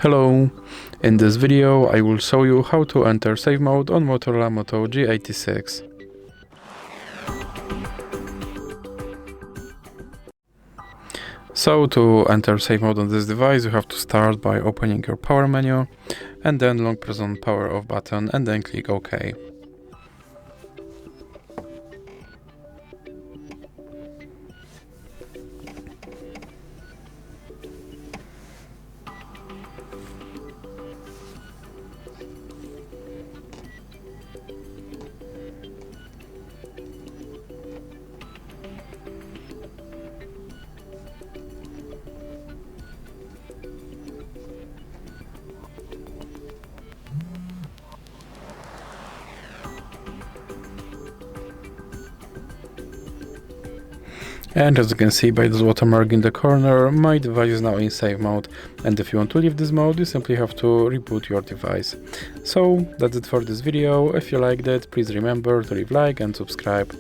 Hello! In this video I will show you how to enter save mode on Motorola Moto G86. So to enter save mode on this device you have to start by opening your power menu and then long press on power off button and then click OK. And as you can see by this watermark in the corner, my device is now in save mode, and if you want to leave this mode you simply have to reboot your device. So that's it for this video. If you liked it, please remember to leave like and subscribe.